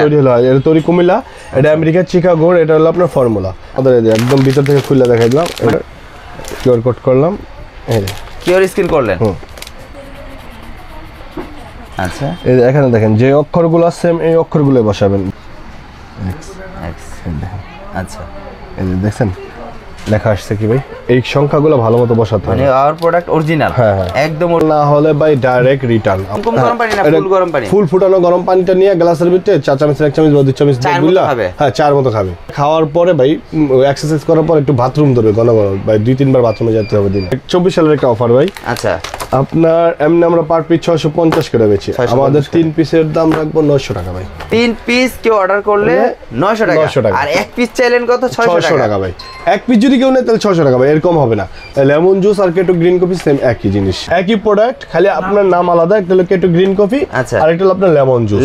তৈরি হলো এটা তৈরি কুমিল্লা, এটা আমেরিকার চিকাগোর, এটা হলো আপনার ফর্মুলা। আমাদের একদম ভিতর থেকে খুলে দেখাই দিলাম, এটা কিউআর কোড করলাম, এই কিউআর স্ক্যান করলেন। আচ্ছা, এই এখানে দেখেন যে অক্ষরগুলো আছে এই অক্ষরগুলো বসাবেন। আচ্ছা, এই যে দেখছেন লেখা আসছে কি ভাই, এই সংখ্যাগুলো ভালো মতো বসাতে হবে। মানে আওয়ার প্রোডাক্ট অরিজিনাল, একদম না হলে ভাই ডাইরেক্ট রিটার্ন। কম গরম পানি না ফুল গরম পানি? ফুল ফুটানো গরম পানিটা নিয়ে গ্লাসের ভিতরে 4 চামচ 1 চামচ বা 2 চামচ দিলা, হ্যাঁ 4 মতো খাবে। খাওয়ার পরে ভাই এক্সারসাইজ করার পর একটু বাথরুম ধরবে ঘন ঘন ভাই, 2-3 বার বাথরুমে যেতে হবে দিনে। 24 সালের একটা অফার ভাই। আচ্ছা, আপনার এমনি আমরা পার পিস 650 করে বেচি, আমাদের 3 পিসের দাম রাখবো 900 টাকা ভাই। 3 পিস কেউ অর্ডার করলে 900 টাকা, আর 1 পিস চাইলেন কত? 600 টাকা ভাই। 1 পিস যদি কেউ নেয় তাহলে 600 টাকা ভাই, এরকম হবে না। লেমন জুস আর কেটো গ্রিন কফি সেম একই জিনিস, একই প্রোডাক্ট, খালি আপনার নাম আলাদা। একটা হলো কেটো গ্রিন কফি, আর একটা হলো আপনার লেমন জুস।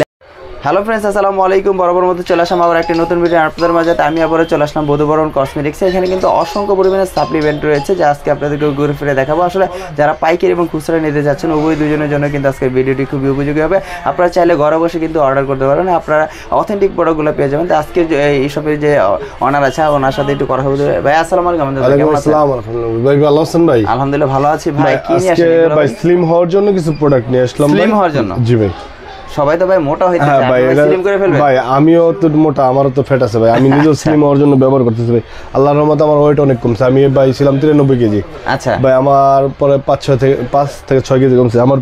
হ্যালো ফ্রেন্ডস, আসসালামু আলাইকুম। বরাবর মতো চলে আসলাম আবার একটা নতুন ভিডিও আপনাদের মাঝে। আমি আবারও চলে আসলাম বধুবরণ কসমেটিক্সে। এখানে কিন্তু অসংখ্য পরিমাণে সাপ্লিমেন্ট রয়েছে যা আজকে আপনাদেরকে ঘুরে ফিরে দেখাবো। আসলে যারা পাইকারি এবং খুচরা নিতে যাচ্ছেন উভয় দুজনের জন্য কিন্তু আজকের ভিডিওটি খুবই উপযোগী হবে। আপনারা চাইলে ঘরে বসে কিন্তু অর্ডার করতে পারেন, আপনারা অথেন্টিক প্রোডাক্টগুলো পেয়ে যাবেন। তো আজকে এই শপের যে অনার আছে ওনার সাথে একটু কথা বলতে ভাই। আসসালামু আলাইকুম। ভাই ভালো আছেন ভাই? আলহামদুলিল্লাহ ভালো আছি ভাই। কি নিয়ে আসলে ভাই স্লিম হওয়ার জন্য কিছু প্রোডাক্ট নিয়ে আসলাম। স্লিম হওয়ার জন্য? জি ভাই। সবাই তো ভাই মোটা হইতে চায়, আপনি স্লিম করে ফেলবেন? ভাই আমিও তো মোটা, আমারও তো ফ্যাট আছে ভাই, আমি নিজেও স্লিম হওয়ার জন্য ব্যবহার করতেছি ভাই। আল্লাহর রহমতে আমার ওয়েট অনেক কমছে। আমি ভাই ছিলাম 93 কেজি। আচ্ছা ভাই, আমার পরে 5 থেকে 6 কেজি কমছে। আমার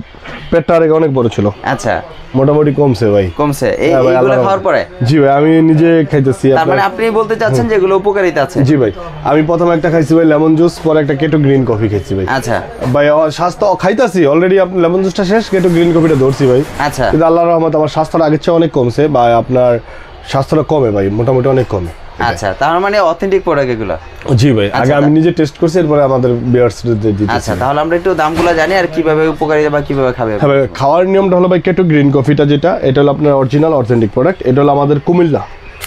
পেটটা আগে অনেক বড় ছিল। আচ্ছা, মোটামুটি কমছে ভাই। কমছে এইগুলো খাওয়ার পরে? জি ভাই, আমি নিজে খাইতেছি। তার মানে আপনি বলতে চাচ্ছেন যে এগুলো উপকারিতা আছে? জি ভাই, আমি প্রথমে একটা খাইছি ভাই লেমন জুস, পরে একটা কেটো গ্রিন কফি খাইছি ভাই। আচ্ছা ভাই, স্বাস্থ্য খাইতাছি অলরেডি। আপনি লেমন জুসটা শেষ, কেটো গ্রিন কফিটা ধরছি ভাই। আচ্ছা, কিন্তু আল্লাহর রহমতে আমার স্বাস্থ্যটা আগের চেয়ে অনেক কমছে বা আপনার স্বাস্থ্যটা কমে ভাই, মোটামুটি অনেক কমে। আচ্ছা, তার মানে অথেন্টিক প্রোডাক্ট এগুলো? জি ভাই, আগে আমি নিজে টেস্ট করছি, এরপরে আমাদের ভিউয়ার্সদের দিতেছি। আচ্ছা, তাহলে আমরা একটু দামগুলো জানি আর কিভাবে উপকারিতা বা কিভাবে খাবে। হ্যাঁ ভাই, খাওয়ার নিয়মটা হলো ভাই কেটো গ্রিন কফিটা যেটা, এটা হলো আপনার অরিজিনাল অথেন্টিক প্রোডাক্ট। এটা হলো আমাদের কুমিল্লা,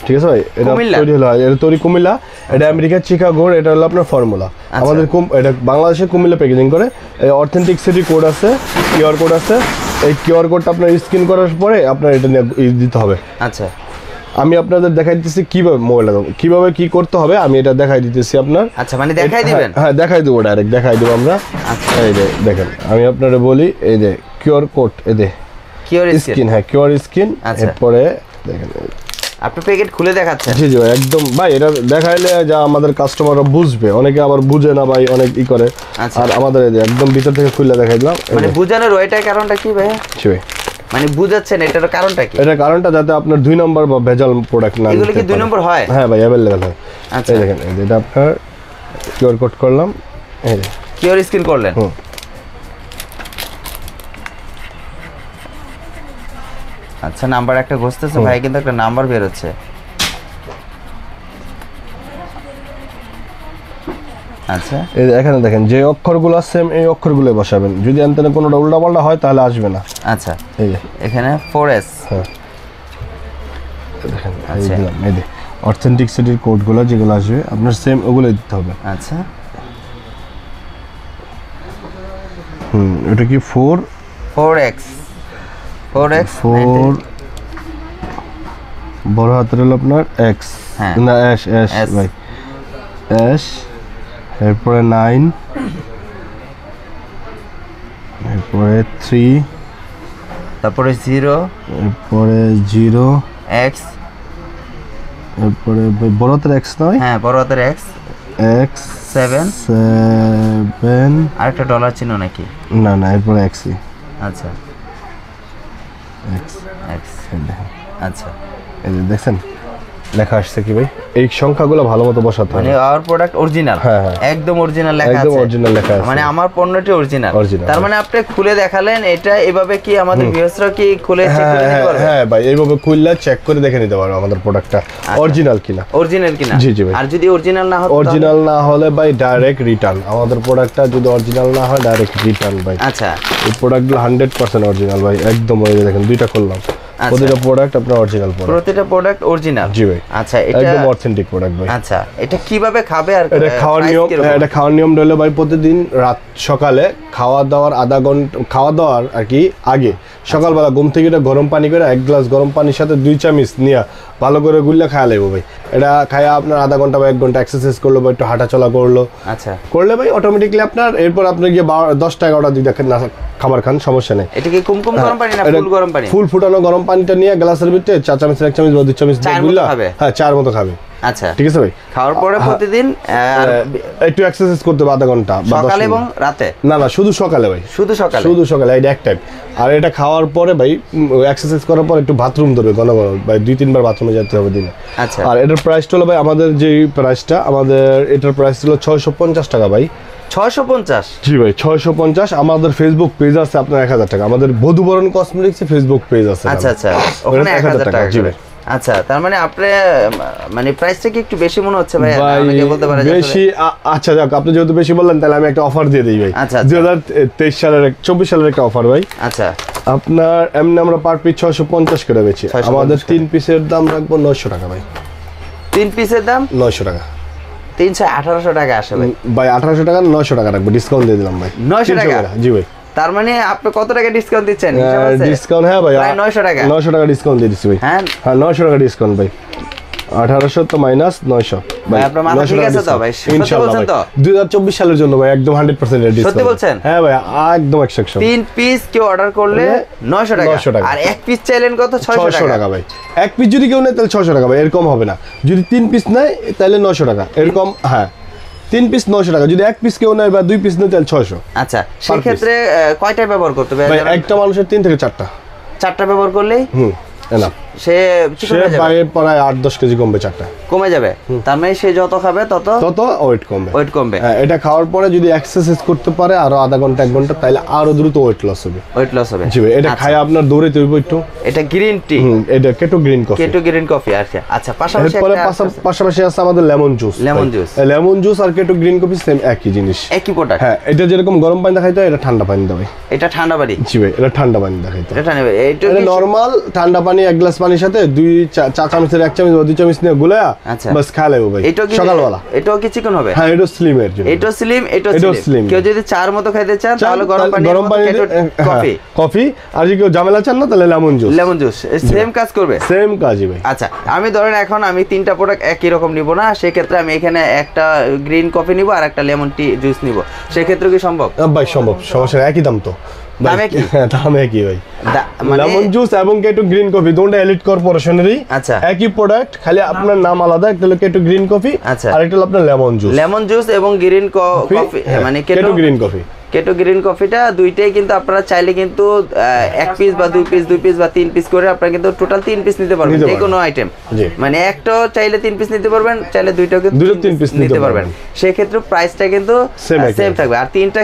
ঠিক আছে ভাই? এটা তৈরি হলো এটা তৈরি কুমিল্লা, এটা আমেরিকার চিকাগোর, এটা হলো আপনার ফর্মুলা। আমাদের এটা বাংলাদেশে কুমিল্লা প্যাকেজিং করে। এই অথেন্টিক সিটি কোড আছে, কিউআর কোড আছে। এই কিউআর কোডটা আপনার স্ক্যান করার পরে আপনার এটা নিয়ে দিতে হবে। আচ্ছা, আমি আপনাদের দেখাই দিতেছি কিভাবে মোবাইলটা কিভাবে কি করতে হবে, আমি এটা দেখাই দিতেছি আপনার। আচ্ছা, মানে দেখাই দিবেন? হ্যাঁ দেখাই দেবো, ডাইরেক্ট দেখাই দেবো আমরা। এই যে দেখেন, আমি আপনারা বলি, এই যে কিউআর কোড, এই যে কিউআর স্ক্যান, হ্যাঁ কিউআর স্ক্যান। এরপরে দেখেন আপনি প্যাকেট খুলে দেখাচ্ছেন? জি জি একদম ভাই, এটা দেখাইলে যা আমাদের কাস্টমাররা বুঝবে। অনেকে আবার বুঝে না ভাই, অনেক ই করে। আর আমাদের এই যে একদম ভিতর থেকে খুলে দেখাই দিলাম। মানে বুঝানোর ওইটার কারণটা কি ভাই? জি ভাই, মানে বুঝাচ্ছেন এটার কারণটা কি? এটার কারণটা যাতে আপনার 2 নম্বর বা ভেজাল প্রোডাক্ট না। এগুলো কি 2 নম্বর হয়? হ্যাঁ ভাই, अवेलेबल হয়। আচ্ছা, এই দেখেন এটা আপনার কিউআর কোড করলাম, এই যে কিউআর স্ক্যান করলেন। আচ্ছা, নাম্বার একটা ঘুরতেছে ভাই, কিন্তু একটা নাম্বার বের হচ্ছে। আচ্ছা, এই এখানে দেখেন যে অক্ষরগুলো আছে এই অক্ষরগুলো বসাবেন। যদি এখানে কোনোটা উল্টাপাল্টা হয় তাহলে আসবে না। আচ্ছা, এই যে এখানে 4S। হ্যাঁ দেখেন, এই যে অথেন্টিক সিটির কোডগুলো যেগুলো আসবে আপনার সেম ওগুলো দিতে হবে। আচ্ছা, এটা কি 4X 4 বড় হাতের হলো আপনার X, না S ভাই, S, এরপরে 9, এরপরে 3, তারপরে 0, এরপরে 0, X, এরপরে বড় হাতের X নয়? হ্যাঁ বড় হাতের X, 7 আরেকটা ডলার চিহ্ন নাকি? না না, এরপরে X। আচ্ছা, X আচ্ছা, এই যে দেখছেন লেখা আসছে কি ভাই, এই সংখ্যাগুলো ভালো মতো বসাতে হবে। মানে আওয়ার প্রোডাক্ট অরিজিনাল, একদম অরিজিনাল লেখা আছে, একদম অরিজিনাল লেখা আছে। মানে আমার পণ্যটি অরিজিনাল। তার মানে আপনি খুলে দেখালেন এটা, এভাবে কি আমাদের ভিউয়ার্সরা কি খুলে চেক করে নিতে পারবে? হ্যাঁ ভাই, এইভাবে খুললে চেক করে দেখে নিতে পারবে আমাদের প্রোডাক্টটা অরিজিনাল কিনা। অরিজিনাল কিনা? জি জি ভাই। আর যদি অরিজিনাল না হয়? অরিজিনাল না হলে ভাই ডাইরেক্ট রিটার্ন। আমাদের প্রোডাক্টটা যদি অরিজিনাল না হয় ডাইরেক্ট রিটার্ন ভাই। আচ্ছা, এই প্রোডাক্টগুলো 100% অরিজিনাল ভাই, একদম। ওই দেখেন দুইটা খুললাম, প্রতিটা প্রোডাক্ট আপনার অরিজিনাল প্রোডাক্ট, প্রতিটা প্রোডাক্ট অরিজিনাল। জি ভাই, আচ্ছা, এটা একদম অথেন্টিক প্রোডাক্ট ভাই। আচ্ছা, এটা কিভাবে খাবে আর এটা খাওয়ার নিয়ম, এটা খাওয়ার নিয়ম হলো ভাই প্রতিদিন রাত সকালে খাওয়া দাওয়ার আধা ঘন্টা, খাওয়া দাওয়ার আর কি আগে সকালবেলা ঘুম থেকে এটা গরম পানি করে 1 গ্লাস গরম পানির সাথে 2 চামচ নিয়ে ভালো করে গুললে খাওয়া লাগবে ভাই। এটা খায়া আপনার আধা ঘন্টা বা 1 ঘন্টা এক্সারসাইজ করলো বা একটু হাঁটাচলা করলো, আচ্ছা, করলে ভাই অটোমেটিকলি আপনার এরপর আপনি গিয়ে 10টা 11টা দিকে দেখেন না খাবার খান, সমস্যা নেই। এটা কি কুমকুম গরম পানি না ফুল গরম পানি? ফুল ফুটানো গরম পানিটা নিয়ে গ্লাসের ভিতরে 4 চামচ 1 চামচ বা 2 চামচ দিয়ে গুললে, হ্যাঁ 4 মতো খাবে। আচ্ছা, ঠিক আছে ভাই। খাওয়ার পরে প্রতিদিন একটু এক্সারসাইজ করতে হবে আধা ঘন্টা, সকালে এবং রাতে? না না, শুধু সকালে ভাই, শুধু সকালে, এটা এক টাইম। আর এটা খাওয়ার পরে ভাই এক্সারসাইজ করার পর একটু বাথরুম ধরবে ঘন ঘন ভাই, 2-3 বার বাথরুমে যেতে হবে দিনে। আচ্ছা, আর এটার প্রাইসটা হলো ভাই, আমাদের যে প্রাইসটা, আমাদের এটার প্রাইস ছিল 650 টাকা ভাই। 650? জি ভাই 650। আমাদের ফেসবুক পেজ আছে আপনার 1000 টাকা, আমাদের বধুবরণ কসমেটিক্স ফেসবুক পেজ আছে। আচ্ছা আচ্ছা, ওখানে 1000 টাকা। জি ভাই। আচ্ছা, তার মানে আপনি মানে প্রাইসটা কি একটু বেশি মনে হচ্ছে ভাই? অনেকে বলতে পারে বেশি। আচ্ছা যাক, আপনি যেহেতু বেশি বললেন তাহলে আমি একটা অফার দিয়ে দিই ভাই। 2023 সালের 24 সালের একটা অফার ভাই। আচ্ছা, আপনার এমনি আমরা পার পিস 650 করে বেচি, আমাদের 3 পিসের দাম রাখবো 900 টাকা ভাই। 3 পিসের দাম 900 টাকা। 1800 টাকা আসে ভাই। ভাই 1800 টাকা 900 টাকা রাখবো, ডিসকাউন্ট দিয়ে দিলাম ভাই। 900 টাকা? জি ভাই। তার মানে আপনি কত টাকা ডিসকাউন্ট দিচ্ছেন? ডিসকাউন্ট হ্যাঁ ভাই, 900 টাকা। 900 টাকা ডিসকাউন্ট দিয়ে দিচ্ছি ভাই। হ্যাঁ 900 টাকা ডিসকাউন্ট ভাই। 1800 তো মাইনাস 900 ভাই। আপনার মাথা ঠিক আছে তো ভাই? সত্যি বলছেন তো? 2024 সালের জন্য ভাই একদম 100% এর ডিসকাউন্ট। সত্যি বলছেন? হ্যাঁ ভাই, একদম 100%। 3 পিস কেউ অর্ডার করলে 900 টাকা, আর 1 পিস চাইলেন কত? 600 টাকা ভাই। 1 পিস যদি কেউ নেয় তাহলে 600 টাকা ভাই, এরকম হবে না। যদি 3 পিস নেয় তাহলে 900 টাকা এরকম। হ্যাঁ 3 পিস 900 টাকা, যদি 1 পিস কেউ নেয় বা 2 পিস নেয় তাহলে 600। আচ্ছা, সেই ক্ষেত্রে কয়টা ব্যবহার করতে হবে ভাই? একটা মানুষের 3 থেকে 4টা ব্যবহার করলেই এনাফ। সে প্রায় 8-10 কেজি কমবে, 4টা কমে যাবে। তার মানে সে যত খাবে তত ওয়েট কমবে। এটা খাওয়ার পরে যদি এক্সারসাইজ করতে পারে আরো আধা ঘন্টা 1 ঘন্টা, তাহলে আরো দ্রুত ওয়েট লস হবে। জি ভাই, এটা খায় আপনার দৌড়ে তৈরি একটু। এটা গ্রিন টি, এটা কেটো গ্রিন কফি। আচ্ছা, পাশাপাশি আছে আমাদের লেমন জুস আর কেটো গ্রিন কফি, সেম একই জিনিস, একই প্রোডাক্ট। হ্যাঁ, এটা যেরকম গরম পানি দেখাইতো, এটা ঠান্ডা পানি দেবে। এটা ঠান্ডা পানি? জি ভাই, এটা ঠান্ডা পানি দেখাইতো। এটা নরমাল ঠান্ডা পানি 1 গ্লাস পানির সাথে 2 চামচের 1 চামচ বা 2 চামচ নিয়ে গুলা বাস খা লেবো ভাই সকালবেলা। এটাও কি চিকন হবে? হ্যাঁ, এটা স্লিম এর জন্য। এটা স্লিম। কেউ যদি চার মতো খাইতে চান তাহলে গরম পানি কফি, আর যদি কেউ ঝামেলা চান না তাহলে লেমন জুস সেম কাজ করবে। সেম কাজই ভাই। আচ্ছা, আমি ধরেন এখন আমি 3টা প্রোডাক্ট একই রকম নিব না, সেই ক্ষেত্রে আমি এখানে একটা গ্রিন কফি নিব আর একটা লেমন টি জুস নিব, সেই ক্ষেত্রে কি সম্ভব? ভাই সম্ভব, সমস্যা একই দাম তো। দামে কি ভাই? লেমন জুস এবং কেটো গ্রিন কফি দুটো এলিট কর্পোরেশনেরই। আচ্ছা, একই প্রোডাক্ট, খালি আপনার নাম আলাদা। একটা হলো কেটো গ্রিন কফি আর একটা হলো আপনার লেমন জুস এবং গ্রিন কফি, মানে কেটো গ্রিন কফিটা দুইটাই কিন্তু আপনারা চাইলে কিন্তু 1 পিস বা 2 পিস বা 3 পিস করে আপনারা কিন্তু টোটাল 3 পিস নিতে পারবেন, যে কোনো আইটেম। মানে একটাও চাইলে 3 পিস নিতে পারবেন, চাইলে দুইটাও কিন্তু 3 পিস নিতে পারবেন। সেই ক্ষেত্রে প্রাইসটা কিন্তু সেম থাকবে। আর 3টা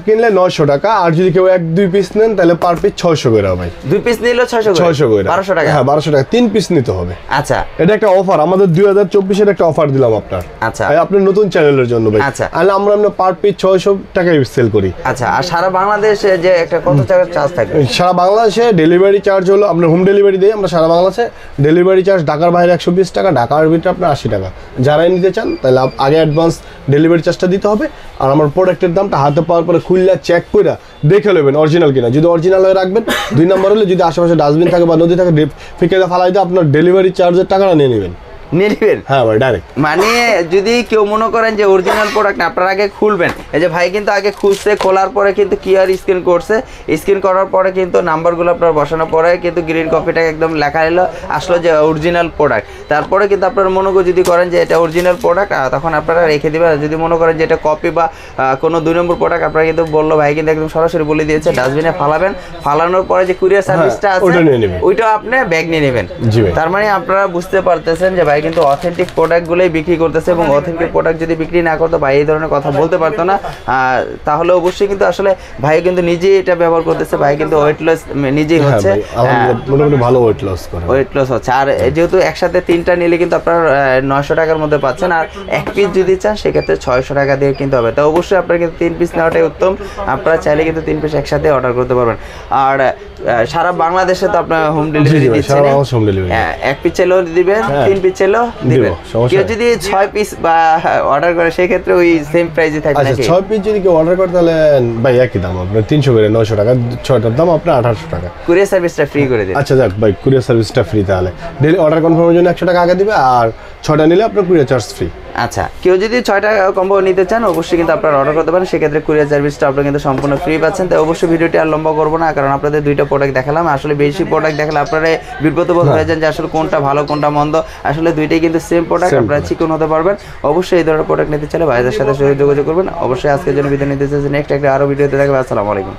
কিনলে 900 টাকা, আর যদি কেউ 1-2 পিস নেন তাহলে পার পিস 600 করে হবে। 2 পিস নিলে 600 করে 1200 টাকা। হ্যাঁ 1200 টাকা, 3 পিস নিতে হবে। আচ্ছা, এটা একটা অফার, আমাদের 2024 এর একটা অফার দিলাম আপনার। আচ্ছা, আপনার নতুন চ্যানেলের জন্য ভাই। আচ্ছা, আমরা পার পিস 600 টাকায় সেল করি। আচ্ছা, আর সারা বাংলাদেশে যে একটা কত টাকা চার্জ থাকে? সারা বাংলাদেশে ডেলিভারি চার্জ হলো, আপনার হোম ডেলিভারি দেই আমরা সারা বাংলাদেশে। ডেলিভারি চার্জ ঢাকার বাইরে 120 টাকা, ঢাকার ভিতরে আপনার 80 টাকা। যারাই নিতে চান তাহলে আগে অ্যাডভান্স ডেলিভারি চার্জটা দিতে হবে। আর আমার প্রোডাক্টের দামটা হাতে পাওয়ার পরে খুললে চেক করে দেখে নেবেন অরিজিনাল কিনা। যদি অরিজিনাল হয়ে রাখবেন। 2 নম্বর হলে যদি আশেপাশে ডাস্টবিন থাকে বা নদী থাকে, ফেঁকে ফালাই দিয়ে আপনার ডেলিভারি চার্জের টাকাটা নিয়ে নেবেন। হ্যাঁ ভাই, ডাইরেক্ট। মানে যদি কেউ মনে করেন যে অরিজিনাল প্রোডাক্ট না, আপনারা আগে খুলবেন। এই যে ভাই কিন্তু আগে খুলছে, খোলার পরে কিন্তু কিউআর স্ক্যান করছে, স্ক্যান করার পরে কিন্তু নাম্বারগুলো আপনার বসানোর পরে কিন্তু গ্রিন কফিটা একদম লেখা এলো, আসলো যে অরিজিনাল প্রোডাক্ট। তারপরে কিন্তু আপনারা মনে যদি করেন যে এটা অরিজিনাল প্রোডাক্ট, তখন আপনারা রেখে দেবেন। যদি মনে করেন যে এটা কপি বা কোনো 2 নম্বর প্রোডাক্ট, আপনারা কিন্তু বললো ভাই কিন্তু একদম সরাসরি বলে দিয়েছে ডাস্টবিনে ফালাবেন। ফালানোর পরে যে কুরিয়ার সার্ভিসটা আছে ওইটা আপনি ব্যাগ নিয়ে নেবেন। তার মানে আপনারা বুঝতে পারতেছেন যে ভাই কিন্তু অথেন্টিক প্রোডাক্টগুলোই বিক্রি করতেছে, এবং অথেন্টিক প্রোডাক্ট যদি বিক্রি না করতো ভাই এই ধরনের কথা বলতে পারতো না। তাহলে অবশ্যই কিন্তু আসলে ভাই কিন্তু নিজেই এটা ব্যবহার করতেছে, ভাই কিন্তু ওয়েট লস নিজেই হচ্ছে, মোটামুটি ভালো ওয়েট লস হচ্ছে। আর যেহেতু একসাথে 3টা নিলে কিন্তু আপনার 900 টাকার মধ্যে পাচ্ছেন, আর 1 পিস যদি চান সেক্ষেত্রে 600 টাকা দিয়ে কিনতে হবে। তো অবশ্যই আপনার কিন্তু 3 পিস নেওয়াটাই উত্তম। আপনারা চাইলে কিন্তু 3 পিস একসাথে অর্ডার করতে পারবেন। আর সারা বাংলাদেশে তো আপনার হোম ডেলিভারি দিচ্ছেন। সারা বাংলাদেশে হোম ডেলিভারি। এক পিস চাইলেও দিবেন, 3 পিস চাইলেও দিবেন। কেউ যদি 6 পিস বা অর্ডার করে সেই ক্ষেত্রে ওই সেম প্রাইসে থাকবে নাকি? আচ্ছা 6 পিস যদি কেউ অর্ডার করে তাহলে ভাই একই দাম আপনার 300 করে 900 টাকা, 6টার দাম আপনার 1800 টাকা। কুরিয়ার সার্ভিসটা ফ্রি করে দিন। আচ্ছা যাক ভাই, কুরিয়ার সার্ভিসটা ফ্রি, তাহলে ডেলি অর্ডার কনফার্মের জন্য 100 টাকা আগে দিবে, আর 6টা নিলে আপনার কুরিয়ার চার্জ ফ্রি। আচ্ছা, কেউ যদি 6টা কম্বো নিতে চান অবশ্যই কিন্তু আপনারা অর্ডার করতে পারেন, সেক্ষেত্রে কুরিয়ার সার্ভিসটা আপনারা কিন্তু সম্পূর্ণ ফ্রি পাচ্ছেন। তাই অবশ্যই ভিডিওটি আর লম্বা করবো না, কারণ আপনাদের 2টা প্রোডাক্ট দেখালাম, আসলে বেশি প্রোডাক্ট দেখালে আপনারা বিব্রতবোধ হয়ে যান যে আসলে কোনটা ভালো কোনটা মন্দ। আসলে দুইটাই কিন্তু সেম প্রোডাক্ট, আপনারা চিকন হতে পারবেন। অবশ্যই এই ধরনের প্রোডাক্ট নিতে চাইলে ভাইদের সাথে যোগাযোগ করবেন। অবশ্যই আজকের জন্য বিদায় নিতে চাইছি, নেক্সট একটা আরো ভিডিওতে দেখাবো। আসসালামু আলাইকুম।